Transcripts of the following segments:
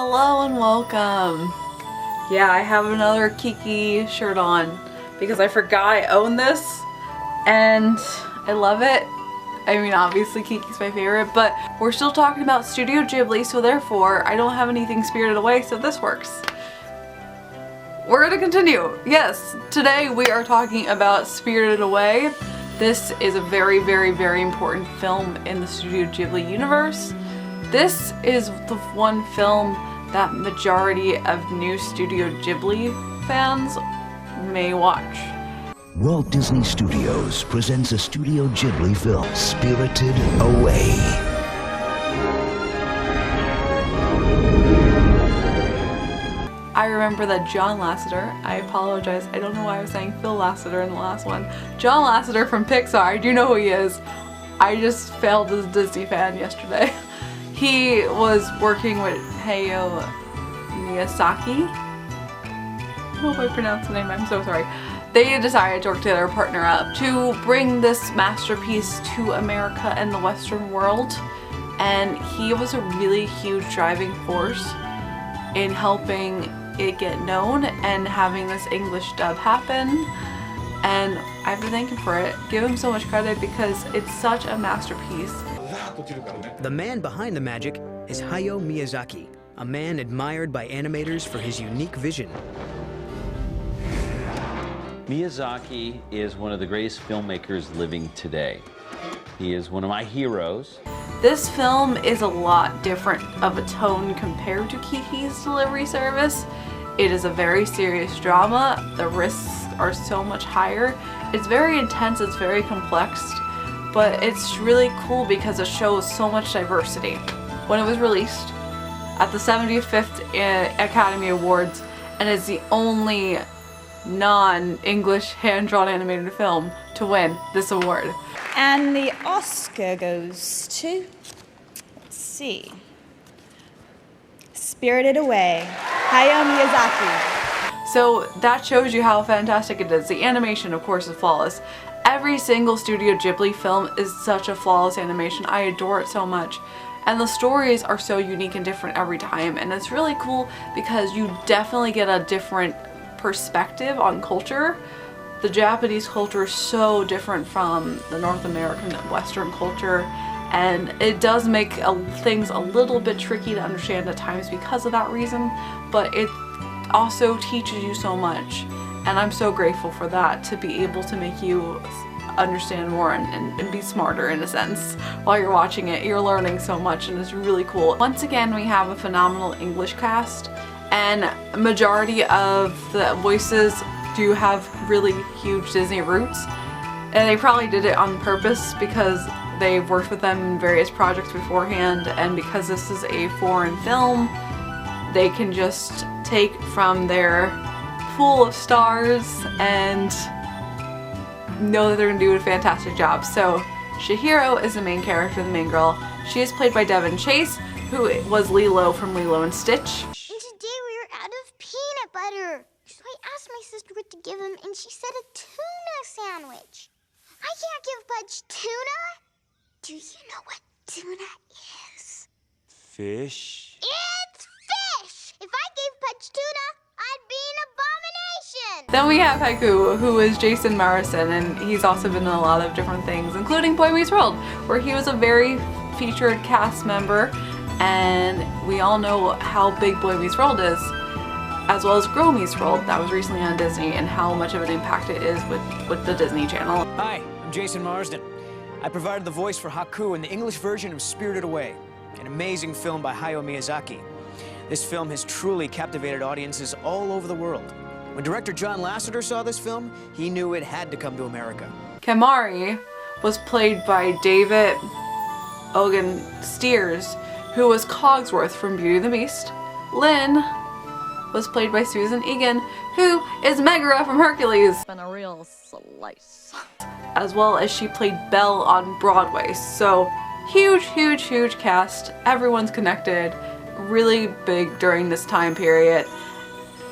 Hello and welcome. Yeah, I have another Kiki shirt on because I forgot I own this and I love it. I mean, obviously Kiki's my favorite, but we're still talking about Studio Ghibli, so therefore I don't have anything Spirited Away, so this works. We're gonna continue. Yes, today we are talking about Spirited Away. This is a very, very, very important film in the Studio Ghibli universe. This is the one film that majority of new Studio Ghibli fans may watch. Walt Disney Studios presents a Studio Ghibli film, Spirited Away. I remember that John Lasseter, I apologize, I don't know why I was saying Phil Lasseter in the last one. John Lasseter from Pixar, I do know who he is. I just failed as a Disney fan yesterday. He was working with Hayao Miyazaki. I hope I pronounced the name, I'm so sorry. They decided to work together, partner up, to bring this masterpiece to America and the Western world. And he was a really huge driving force in helping it get known and having this English dub happen. And I have to thank him for it. Give him so much credit because it's such a masterpiece. The man behind the magic is Hayao Miyazaki, a man admired by animators for his unique vision. Miyazaki is one of the greatest filmmakers living today. He is one of my heroes. This film is a lot different of a tone compared to Kiki's Delivery Service. It is a very serious drama. The risks are so much higher. It's very intense, it's very complex, but it's really cool because it shows so much diversity. When it was released at the 75th Academy Awards, and it's the only non-English hand-drawn animated film to win this award. And the Oscar goes to, let's see, Spirited Away, Hayao Miyazaki. So that shows you how fantastic it is. The animation, of course, is flawless. Every single Studio Ghibli film is such a flawless animation. I adore it so much. And the stories are so unique and different every time. And it's really cool because you definitely get a different perspective on culture. The Japanese culture is so different from the North American and Western culture, and it does make things a little bit tricky to understand at times because of that reason, but it also teaches you so much, and I'm so grateful for that, to be able to make you understand more and be smarter in a sense. While you're watching it, you're learning so much and it's really cool. Once again, we have a phenomenal English cast, and majority of the voices do have really huge Disney roots, and they probably did it on purpose because they've worked with them in various projects beforehand, and because this is a foreign film, they can just take from their pool of stars and know that they're gonna do a fantastic job. So Chihiro is the main character, the main girl. She is played by Devon Chase, who was Lilo from Lilo and Stitch. Butter. So I asked my sister what to give him, and she said a tuna sandwich. I can't give Pudge tuna. Do you know what tuna is? Fish? It's fish! If I gave Pudge tuna, I'd be an abomination! Then we have Haiku, who is Jason Morrison, and he's also been in a lot of different things, including Boy Meets World, where he was a very featured cast member, and we all know how big Boy Meets World is, as well as Girl Meets World, that was recently on Disney, and how much of an impact it is with the Disney Channel. Hi, I'm Jason Marsden. I provided the voice for Haku in the English version of Spirited Away, an amazing film by Hayao Miyazaki. This film has truly captivated audiences all over the world. When director John Lasseter saw this film, he knew it had to come to America. Kamari was played by David Ogan Steers, who was Cogsworth from Beauty and the Beast. Lynn was played by Susan Egan, who is Megara from Hercules. Been a real slice. As well as she played Belle on Broadway. So huge, huge, huge cast. Everyone's connected. Really big during this time period.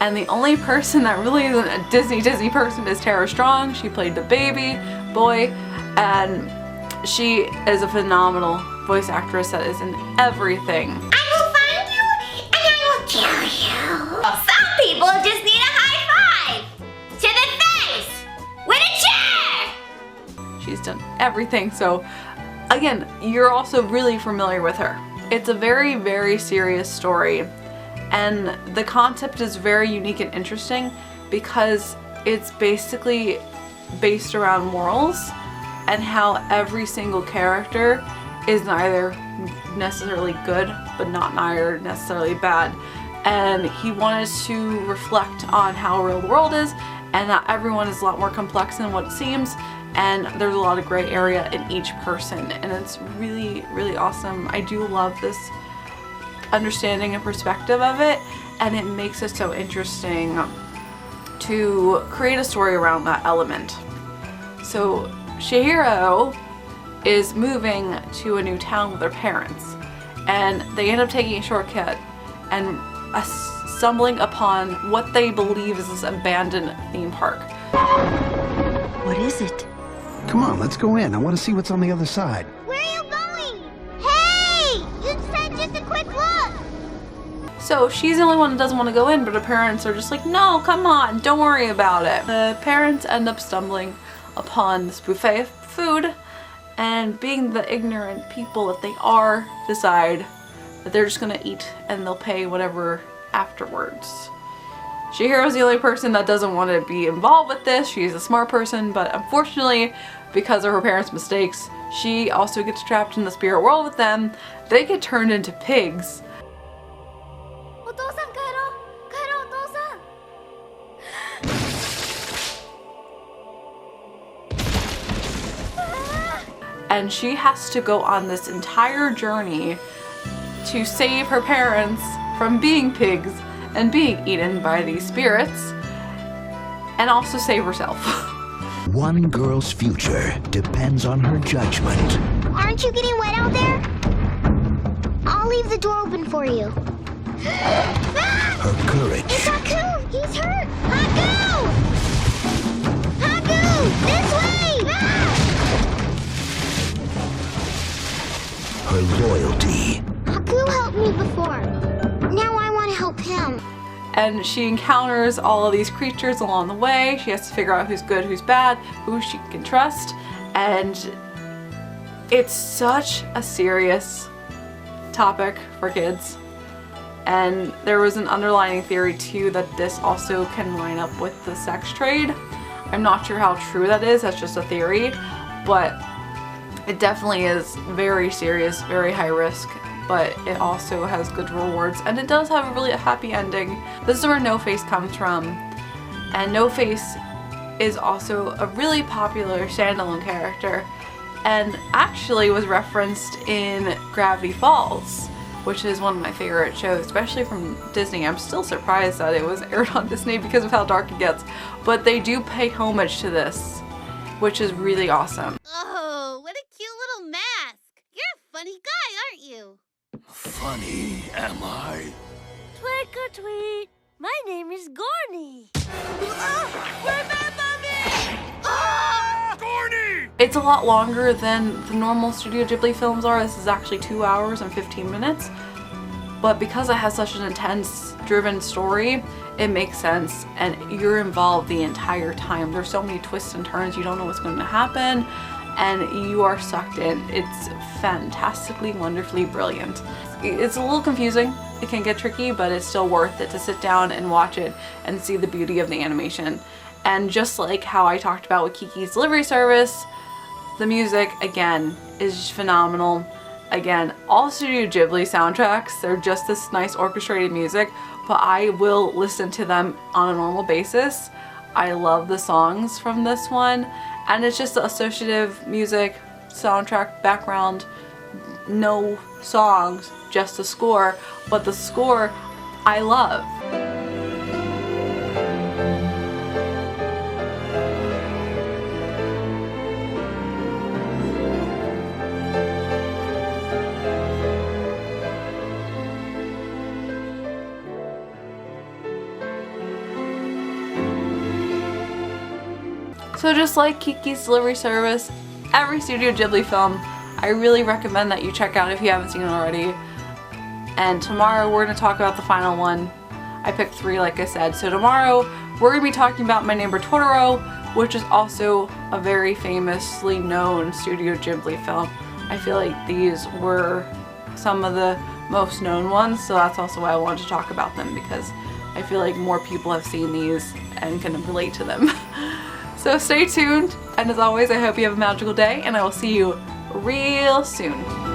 And the only person that really isn't a Disney person is Tara Strong. She played the baby boy, and she is a phenomenal voice actress that is in everything. I will find you, and I will everything. So again, you're also really familiar with her. It's a very, very serious story, and the concept is very unique and interesting because it's basically based around morals and how every single character is neither necessarily good but not neither necessarily bad. And he wanted to reflect on how real the world is and that everyone is a lot more complex than what it seems, and there's a lot of gray area in each person, and it's really, really awesome. I do love this understanding and perspective of it, and it makes it so interesting to create a story around that element. So Chihiro is moving to a new town with her parents, and they end up taking a shortcut and stumbling upon what they believe is this abandoned theme park. What is it? Come on, let's go in. I want to see what's on the other side. Where are you going? Hey! You said just a quick look! So she's the only one that doesn't want to go in, but her parents are just like, no, come on, don't worry about it. The parents end up stumbling upon this buffet of food, and being the ignorant people that they are, decide that they're just gonna eat and they'll pay whatever afterwards. Chihiro's the only person that doesn't want to be involved with this. She's a smart person, but unfortunately, because of her parents' mistakes, she also gets trapped in the spirit world with them. They get turned into pigs. And she has to go on this entire journey to save her parents from being pigs and being eaten by these spirits, and also save herself. One girl's future depends on her judgment. Aren't you getting wet out there? I'll leave the door open for you. Her courage. It's Haku! He's hurt! Haku! Haku! This way! Her loyalty. Haku helped me before. Now I want to help him. And she encounters all of these creatures along the way. She has to figure out who's good, who's bad, who she can trust. And it's such a serious topic for kids. And there was an underlying theory too that this also can line up with the sex trade. I'm not sure how true that is, that's just a theory, but it definitely is very serious, very high risk, but it also has good rewards, and it does have a really happy ending. This is where No Face comes from, and No Face is also a really popular standalone character, and actually was referenced in Gravity Falls, which is one of my favorite shows, especially from Disney. I'm still surprised that it was aired on Disney because of how dark it gets, but they do pay homage to this, which is really awesome. Oh, what a cute little mask. You're a funny guy, aren't you? Funny, am I? Tweet or tweet. My name is Gorny. Remember me! Gorny! It's a lot longer than the normal Studio Ghibli films are. This is actually 2 hours and 15 minutes. But because it has such an intense, driven story, it makes sense, and you're involved the entire time. There's so many twists and turns, you don't know what's going to happen, and you are sucked in. It's fantastically, wonderfully brilliant. It's a little confusing, it can get tricky, but it's still worth it to sit down and watch it and see the beauty of the animation. And just like how I talked about with Kiki's Delivery Service, the music, again, is just phenomenal. Again, all Studio Ghibli soundtracks, they're just this nice orchestrated music, but I will listen to them on a normal basis. I love the songs from this one, and it's just the associative music, soundtrack, background, no songs, just the score, but the score I love. So just like Kiki's Delivery Service, every Studio Ghibli film, I really recommend that you check out if you haven't seen it already. And tomorrow we're going to talk about the final one. I picked 3 like I said. So tomorrow we're going to be talking about My Neighbor Totoro, which is also a very famously known Studio Ghibli film. I feel like these were some of the most known ones, so that's also why I wanted to talk about them, because I feel like more people have seen these and can relate to them. So stay tuned, and as always, I hope you have a magical day, and I will see you real soon.